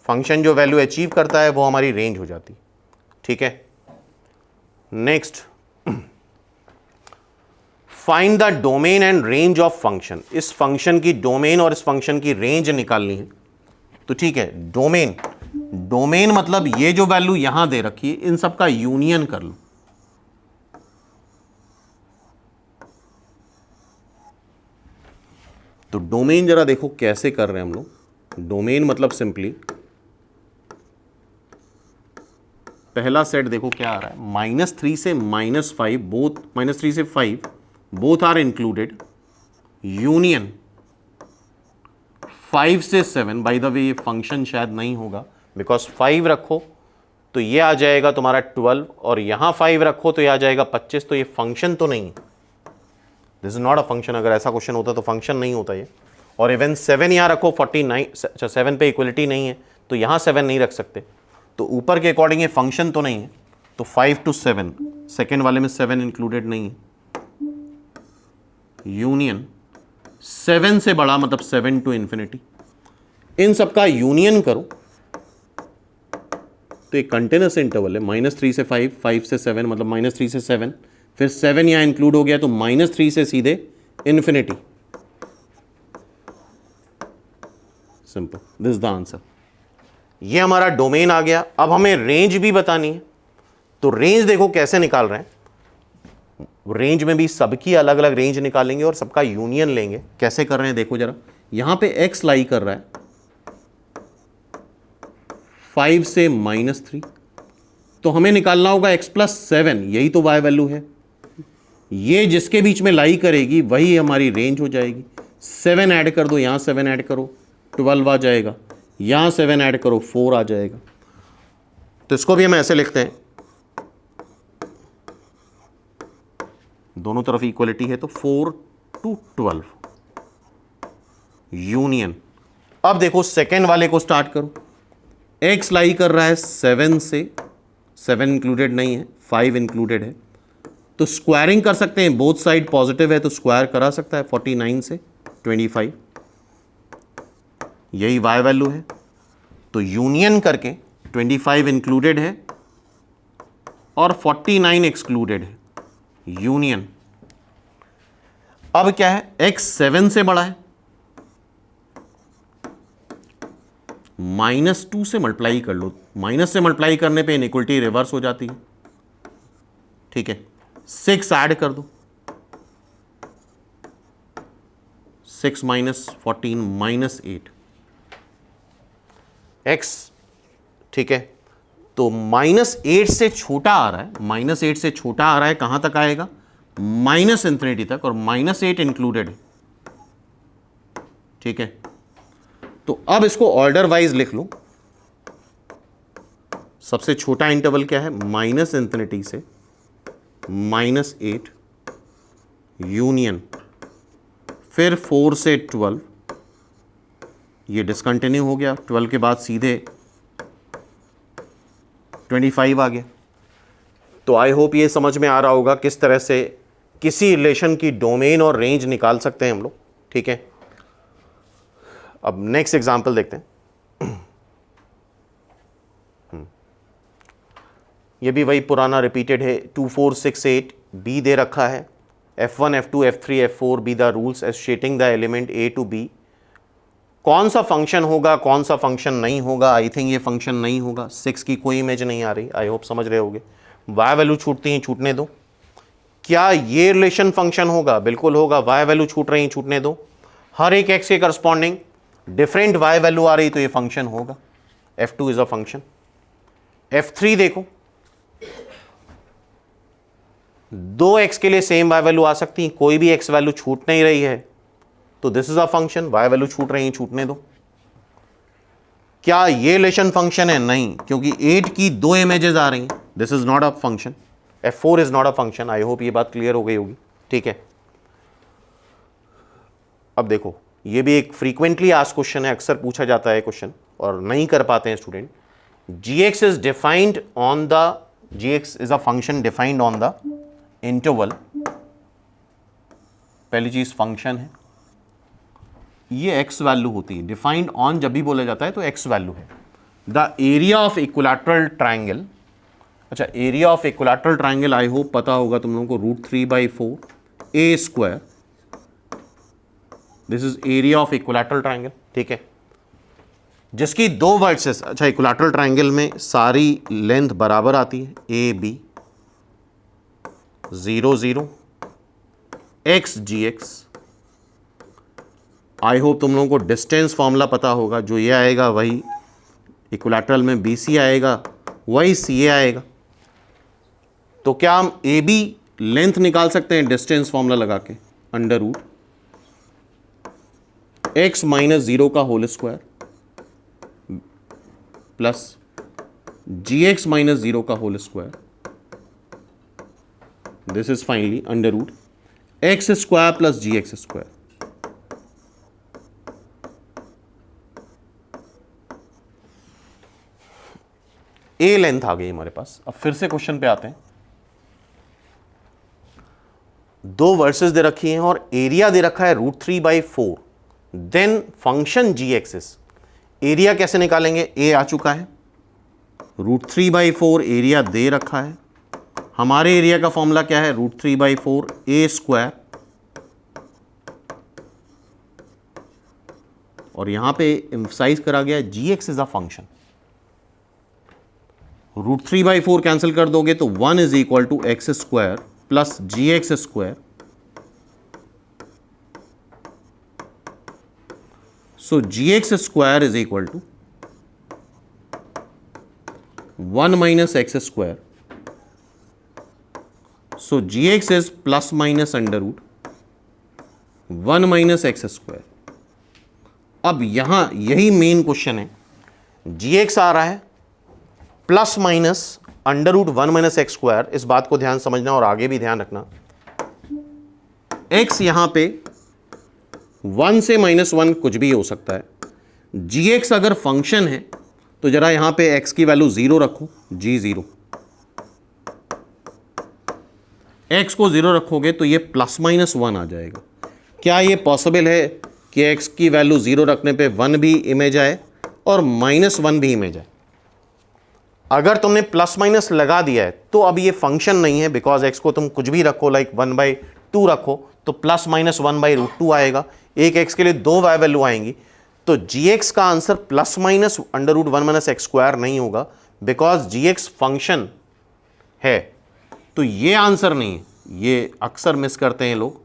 A: function जो वैल्यू अचीव करता है वो हमारी रेंज हो जाती। ठीक है, next, find the domain and range of function. इस फंक्शन की डोमेन और इस फंक्शन की रेंज निकालनी है। तो ठीक है, डोमेन, डोमेन मतलब ये जो वैल्यू यहां दे रखी है इन सब का यूनियन कर लो। तो डोमेन जरा देखो कैसे कर रहे हैं हम लोग। डोमेन मतलब सिंपली पहला सेट देखो क्या आ रहा है, -3 से -5 बोथ, -3 से 5 बोथ आर इंक्लूडेड, यूनियन 5 से 7। बाय द वे ये फंक्शन शायद नहीं होगा, बिकॉज 5 रखो तो ये आ जाएगा तुम्हारा 12 और यहां 5 रखो तो ये आ जाएगा 25, तो ये फंक्शन तो नहीं है, this is not a function. अगर ऐसा क्वेश्चन होता तो फंक्शन नहीं होता ये। और इवन 7 यहां रखो 49, 7 पे इक्वलिटी नहीं है तो यहां 7 नहीं रख सकते, तो ऊपर के अकॉर्डिंग ये फंक्शन तो नहीं है। तो 5 to 7, सेकेंड वाले में 7 इंक्लूडेड नहीं है, यूनियन 7 से बड़ा मतलब 7 to infinity, इन सब का यूनियन करो तो एक कंटिन्यूस इंटरवल है, -3 से 5, 5 से 7, मतलब -3 से 7, फिर 7 यहाँ इंक्लूड हो गया तो -3 से सीधे infinity. Simple, this is the answer. ये हमारा डोमेन आ गया। अब हमें रेंज भी बतानी है, तो रेंज देखो कैसे निकाल रहे हैं। रेंज में भी सबकी अलग अलग रेंज निकालेंगे और सबका यूनियन लेंगे। कैसे कर रहे हैं देखो जरा, यहां पे x लाई कर रहा है 5 से -3, तो हमें निकालना होगा x + 7, यही तो y वैल्यू है। ये जिसके बीच में लाई करेगी वही हमारी रेंज हो जाएगी। 7 ऐड कर दो, यहां 7 ऐड करो 12 आ जाएगा, यहां 7 ऐड करो 4 आ जाएगा। तो इसको भी हम ऐसे लिखते हैं, दोनों तरफ इक्वलिटी है तो 4 to 12 यूनियन। अब देखो सेकेंड वाले को स्टार्ट करो। x लाई कर रहा है 7 से, 7 इंक्लूडेड नहीं है, 5 इंक्लूडेड है, तो स्क्वायरिंग कर सकते हैं, बोथ साइड पॉजिटिव है तो स्क्वायर करा सकता है। 49 से 25, यही y वैल्यू है, तो यूनियन करके 25 इंक्लूडेड है और 49 एक्सक्लूडेड है, यूनियन। अब क्या है, x 7 से बड़ा है, -2 से मल्टीप्लाई कर लो, माइनस से मल्टीप्लाई करने पे इनइक्वलिटी रिवर्स हो जाती है, ठीक है। 6 ऐड कर दो, 6 - 14 -8 x, ठीक है। तो -8 से छोटा आ रहा है, -8 से छोटा आ रहा है, कहां तक आएगा, -∞ तक, और -8 इंक्लूडेड है, ठीक है। तो अब इसको ऑर्डर वाइज लिख लो। सबसे छोटा इंटरवल क्या है, -∞ से -8 यूनियन, फिर 4 से 12, ये डिसकंटिन्यू हो गया, 12 के बाद सीधे 25 आ गया। तो आई होप ये समझ में आ रहा होगा किस तरह से किसी रिलेशन की डोमेन और रेंज निकाल सकते हैं हम लोग, ठीक है। अब नेक्स्ट एग्जांपल देखते हैं। ये भी वही पुराना रिपीटेड है, 2 4 6 8 बी दे रखा है, F1 F2 F3 F4 be the rules associating the element A to B। कौन सा फंक्शन होगा, कौन सा फंक्शन नहीं होगा, आई थिंक ये फंक्शन नहीं होगा। 6 की कोई इमेज नहीं आ रही, आई होप समझ रहे होगे। y वैल्यू छूटती हैं, छूटने दो। क्या ये रिलेशन फंक्शन होगा, बिल्कुल होगा। y वैल्यू छूट रही, छूटने दो। हर एक x के करस्पॉन्डिंग डिफरेंट y वैल्यू आ रही, तो ये फंक्शन होगा। F2 is a function. F3 देखो, 2 x के लिए सेम y वैल्यू आ सकती है, कोई भी x वैल्यू छूट नहीं रही है, तो this is a function. y value छूट रही है, छूटने दो। क्या ये रिलेशन फंक्शन है, नहीं, क्योंकि 8 की 2 इमेजेस आ रही हैं, this is not a function. F4 is not a function. I hope ये बात क्लियर हो गई होगी, ठीक है। अब देखो, ये भी एक फ्रीक्वेंटली आस्क्ड क्वेश्चन है, अक्सर पूछा जाता है क्वेश्चन और नहीं कर पाते हैं student. gx is defined on the, gx is a function defined on the interval. पहली चीज फंक्शन है, ये x वैल्यू होती है। डिफाइंड ऑन जब भी बोला जाता है तो x वैल्यू है। The area of equilateral triangle, अच्छा area of equilateral triangle I hope पता होगा तुम लोगों को, √3/4 a²। This is area of equilateral triangle, ठीक है, जिसकी 2 वर्सेस, अच्छा इक्विलैटरल ट्राइंगल में सारी लेंथ बराबर आती है, AB 0 0 x gx। I hope तुम लोगों को डिस्टेंस फॉर्मूला पता होगा, जो ये आएगा वही इक्विलैटरल में BC आएगा, वही CA आएगा। तो क्या हम AB लेंथ निकाल सकते हैं डिस्टेंस फॉर्मूला लगा के, √x - 0 का होल स्क्वायर प्लस gx - 0 का whole square, this is finally √x² plus gx²। A length आ गई हमारे पास। अब फिर से क्वेश्चन पे आते हैं। 2 वर्सेस दे रखी हैं और एरिया दे रखा है √3/4। देन फंक्शन g एक्सिस, एरिया कैसे निकालेंगे, ए आ चुका है, √3/4 एरिया दे रखा है। हमारे एरिया का फॉर्मूला क्या है? √3/4 a², और यहां पे एम्फसाइज करा गया gx is a function. √3/4 cancel कर दोगे तो 1 is equal to x² plus gx²। So gx² is equal to 1 minus x²। So gx is plus minus √1 minus x²। अब यहां यही मेन क्वेश्चन है, gx आ रहा है प्लस माइनस √1 माइनस x²। इस बात को ध्यान समझना और आगे भी ध्यान रखना, x यहां पे 1 से -1 कुछ भी हो सकता है। gx अगर फंक्शन है तो जरा यहां पे x की वैल्यू 0 रखो, g0। x को 0 रखोगे तो ये +-1 आ जाएगा। क्या ये पॉसिबल है कि x की वैल्यू 0 रखने पे 1 भी इमेज आए और -1 भी इमेज आए? अगर तुमने प्लस माइनस लगा दिया है तो अब ये फंक्शन नहीं है, बिकॉज x को तुम कुछ भी रखो, लाइक 1/2 रखो तो +-1/√2 आएगा। एक x के लिए 2 वैल्यू आएंगी, तो gx का आंसर +-√1 माइनस x² नहीं होगा, बिकॉज gx फंक्शन है। तो ये आंसर नहीं है, ये अक्सर मिस करते हैं लोग।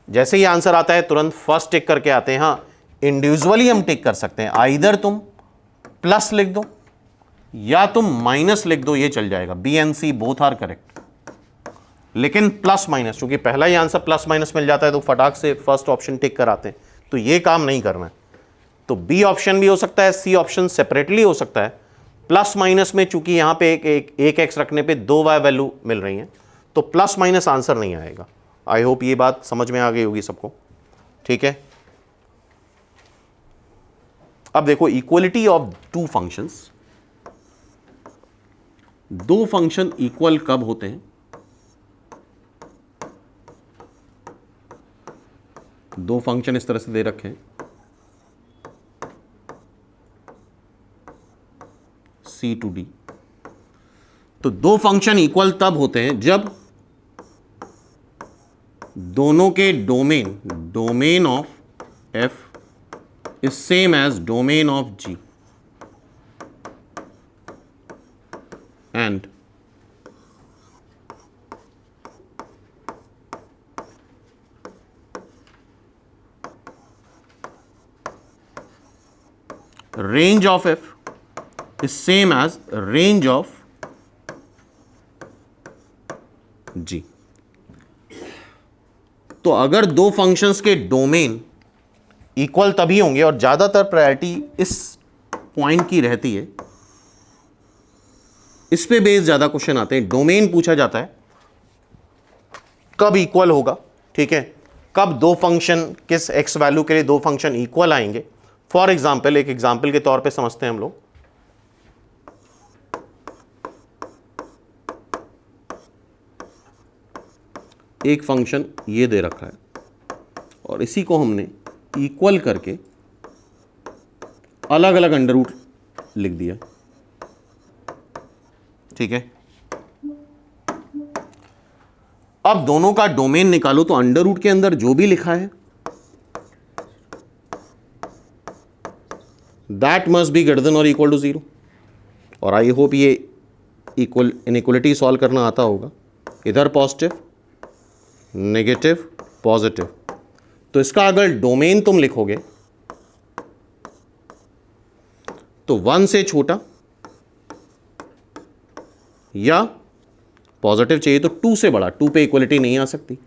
A: जैसे ही आंसर आता है तुरंत फर्स्ट टिक करके आते हैं। हाँ, इंडिविजुअली हम टिक कर सकते हैं, आइदर तुम प्लस लिख दो या तुम माइनस लिख दो, ये चल जाएगा। B and C both are correct, लेकिन प्लस माइनस, क्योंकि पहला ही आंसर प्लस माइनस मिल जाता है तो फटाक से फर्स्ट ऑप्शन टिक कराते हैं, तो ये काम नहीं करना है। तो बी ऑप्शन भी हो सकता है, सी ऑप्शन सेपरेटली हो सकता है। प्लस माइनस में चूंकि यहां पे एक एक्स रखने पे 2 वाई वैल्यू मिल रही हैं, तो प्लस माइनस आंसर नहीं आएगा। आई होप ये बात समझ में आ गई होगी सबको, ठीक है। अब देखो equality of 2 functions. 2 function equal कब होते हैं? 2 फंक्शन इस तरह से दे रखे हैं, C to D। तो 2 फंक्शन इक्वल तब होते हैं जब दोनों के domain of f is same as domain of G and range of f is same as range of G। तो अगर 2 फंक्शंस के डोमेन इक्वल तभी होंगे, और ज्यादातर प्रायोरिटी इस पॉइंट की रहती है, इस पे बेस ज्यादा क्वेश्चन आते हैं। डोमेन पूछा जाता है कब इक्वल होगा, ठीक है, कब 2 फंक्शन किस x वैल्यू के लिए 2 फंक्शन इक्वल आएंगे। फॉर एग्जाम्पल, एक एग्जाम्पल के तौर पे समझते हैं हम लोग। एक फंक्शन ये दे रखा है और इसी को हमने इक्वल करके अलग अलग अंडर रूट लिख दिया, ठीक है। अब दोनों का डोमेन निकालो तो अंडर रूट के अंदर जो भी लिखा है that must be greater than और इक्वल टू 0। और आई होप ये इनइक्वलिटी सॉल्व करना आता होगा। इधर पॉजिटिव, नेगेटिव, पॉजिटिव, तो इसका अगर डोमेन तुम लिखोगे तो 1 से छोटा या पॉजिटिव चाहिए तो 2 से बड़ा, 2 पे इक्वलिटी नहीं आ सकती।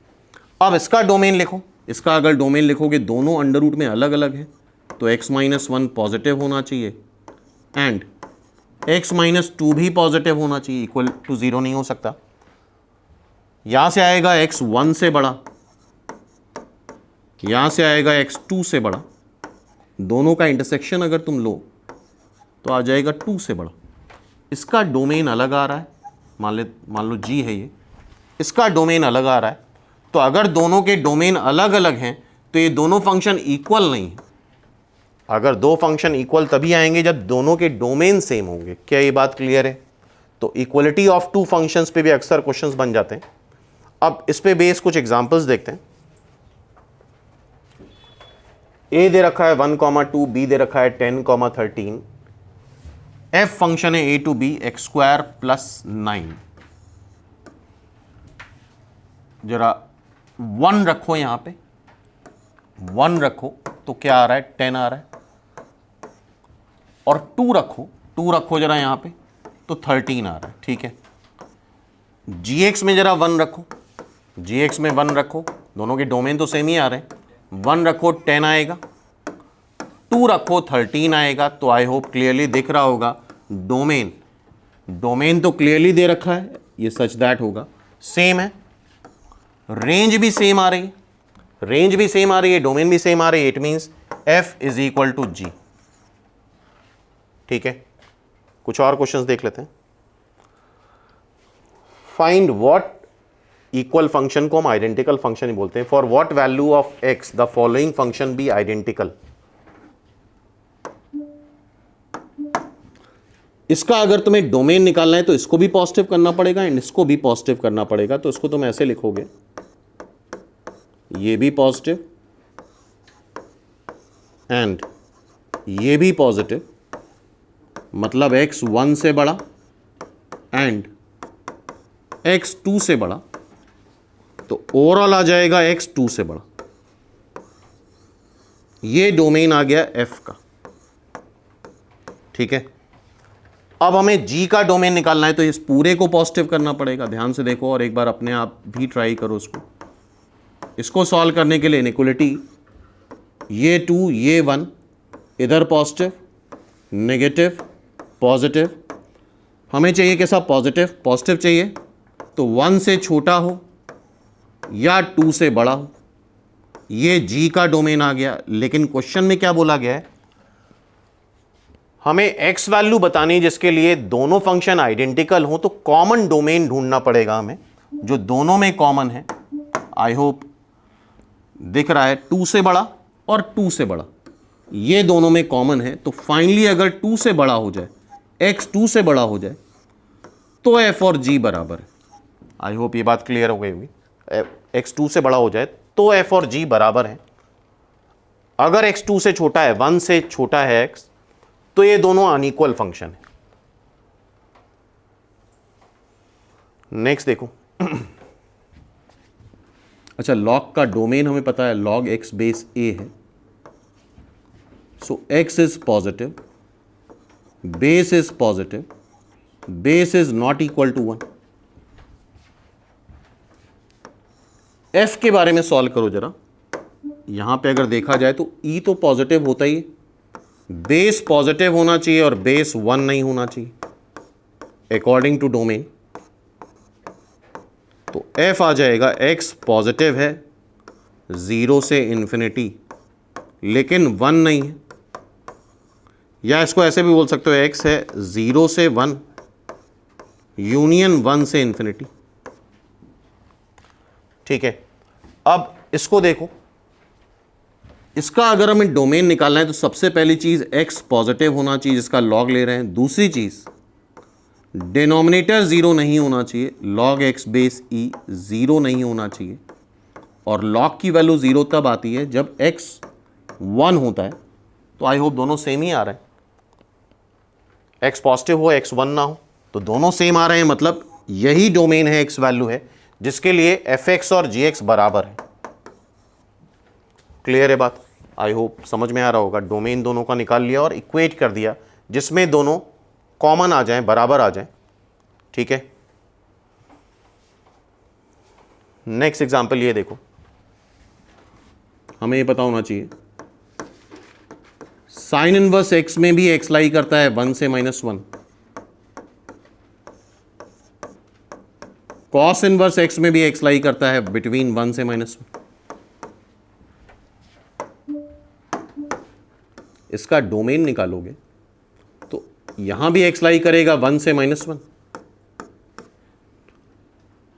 A: अब इसका डोमेन लिखो, इसका अगर डोमेन लिखोगे दोनों अंडर रूट में अलग अलग है, तो x-1 पॉजिटिव होना चाहिए एंड x-2 भी पॉजिटिव होना चाहिए, इक्वल टू 0 नहीं हो सकता। यहां से आएगा x 1 से बड़ा, यहां से आएगा x 2 से बड़ा, दोनों का इंटरसेक्शन अगर तुम लो तो आ जाएगा 2 से बड़ा। इसका डोमेन अलग आ रहा है, मान लो G है ये, इसका डोमेन अलग आ रहा है। तो अगर दोनों के डोमेन अलग अलग हैं तो ये दोनों फंक्शन इक्वल नहीं है। अगर दो फंक्शन इक्वल तभी आएंगे जब दोनों के डोमेन सेम होंगे। क्या ये बात क्लियर है? तो इक्वलिटी ऑफ टू फंक्शंस पे भी अक्सर क्वेश्चंस बन जाते हैं। अब इस पे बेस कुछ एग्जांपल्स देखते हैं। ए दे रखा है 1,2, बी दे रखा है 10,13। एफ फंक्शन है ए टू बी x² + 9। जरा 1 रखो, यहां पे 1 रखो तो क्या आ रहा है? 10 आ रहा है। और 2 रखो जरा यहां पे तो 13 आ रहा है। ठीक है, gx में जरा 1 रखो, gx में 1 रखो, दोनों के डोमेन तो सेम ही आ रहे हैं। 1 रखो 10 आएगा, 2 रखो 13 आएगा। तो आई होप क्लियरली दिख रहा होगा डोमेन तो क्लियरली दे रखा है, ये सच दैट होगा, सेम है। रेंज भी सेम आ रही है, डोमेन भी सेम आ रही है। It means f is equal to g। ठीक है, कुछ और क्वेश्चंस देख लेते हैं। फाइंड व्हाट इक्वल फंक्शन को हम आइडेंटिकल फंक्शन ही बोलते हैं। For what value of x the following function be identical. इसका अगर तुम्हें डोमेन निकालना है तो इसको भी पॉजिटिव करना पड़ेगा एंड इसको भी पॉजिटिव करना पड़ेगा। तो इसको तुम ऐसे लिखोगे, ये भी पॉजिटिव एंड ये भी पॉजिटिव, मतलब x 1 से बड़ा एंड x 2 से बड़ा। तो ओवरऑल आ जाएगा x 2 से बड़ा। ये डोमेन आ गया f का। ठीक है, अब हमें g का डोमेन निकालना है तो इस पूरे को पॉजिटिव करना पड़ेगा। ध्यान से देखो और एक बार अपने आप भी ट्राई करो इसको सॉल्व करने के लिए इनइक्वलिटी, ये 2 ये 1, इधर पॉजिटिव नेगेटिव पॉजिटिव। हमें चाहिए कैसा? पॉजिटिव चाहिए। तो 1 से छोटा हो या 2 से बड़ा हो। ये g का डोमेन आ गया। लेकिन क्वेश्चन में क्या बोला गया है? हमें x वैल्यू बतानी जिसके लिए दोनों फंक्शन आइडेंटिकल हो, तो कॉमन डोमेन ढूंढना पड़ेगा हमें जो दोनों में कॉमन है। आई होप दिख रहा है, 2 से बड़ा और 2 से बड़ा, ये दोनों में कॉमन है। तो फाइनली अगर 2 से बड़ा हो जाए, x 2 से बड़ा हो जाए तो f और g बराबर है। आई होप ये बात क्लियर हो गई होगी। x 2 से बड़ा हो जाए तो f और g बराबर है। अगर x 2 से छोटा है, 1 से छोटा है x, तो ये दोनों अनइक्वल फंक्शन है। नेक्स्ट देखो। अच्छा, log का डोमेन हमें पता है, log x बेस a है। So x is positive, base is positive, base is not equal to 1। f के बारे में सॉल्व करो जरा। यहां पे अगर देखा जाए तो e तो पॉजिटिव होता ही है, बेस पॉजिटिव होना चाहिए और बेस 1 नहीं होना चाहिए अकॉर्डिंग टू डोमेन। तो f आ जाएगा, x पॉजिटिव है 0 से इन्फिनिटी लेकिन 1 नहीं है, या इसको ऐसे भी बोल सकते हो, x है 0 से 1 यूनियन 1 से इन्फिनिटी। ठीक है, अब इसको देखो, इसका अगर हमें डोमेन निकालना है तो सबसे पहली चीज x पॉजिटिव होना चाहिए जिसका लॉग ले रहे हैं। दूसरी चीज डिनोमिनेटर 0 नहीं होना चाहिए, log x बेस e 0 नहीं होना चाहिए। और log की वैल्यू 0 तब आती है जब x 1 होता है। तो आई होप दोनों सेम ही आ रहे हैं, x पॉजिटिव हो x 1 ना हो, तो दोनों सेम आ रहे हैं, मतलब यही डोमेन है, x वैल्यू है जिसके लिए fx और gx बराबर है। क्लियर है बात? आई होप समझ में आ रहा होगा। डोमेन दोनों का निकाल लिया और इक्वेट कर दिया जिसमें दोनों कॉमन आ जाएं, बराबर आ जाएं। ठीक है, नेक्स्ट एग्जांपल ये देखो। हमें ये पता होना चाहिए साइन इनवर्स x में भी x लाई करता है 1 से -1, कॉस इनवर्स x में भी x लाई करता है बिटवीन 1 से -1। इसका डोमेन निकालोगे तो यहां भी x लाई करेगा 1 से -1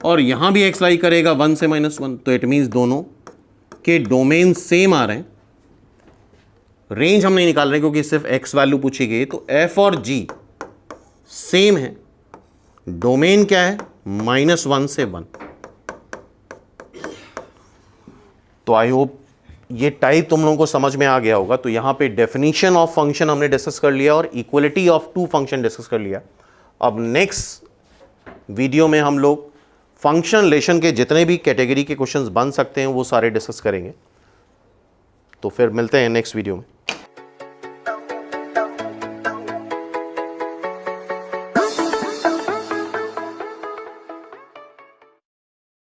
A: और यहां भी x लाई करेगा 1 से -1। तो इट मींस दोनों के डोमेन सेम आ रहे हैं। रेंज हम नहीं निकाल रहे क्योंकि सिर्फ एक्स वैल्यू पूछी गई, तो एफ और जी सेम है, डोमेन क्या है -1 से 1। तो आई होप ये टाइप तुम लोगों को समझ में आ गया होगा। तो यहां पे डेफिनेशन ऑफ फंक्शन हमने डिस्कस कर लिया और equality of two function discuss कर लिया। अब नेक्स्ट वीडियो में हम लोग फंक्शन रिलेशन के जितने भी कैटेगरी के क्वेश्चंस बन सकते हैं वो सारे डिस्कस करेंगे। तो फिर मिलते हैं नेक्स्ट वीडियो में।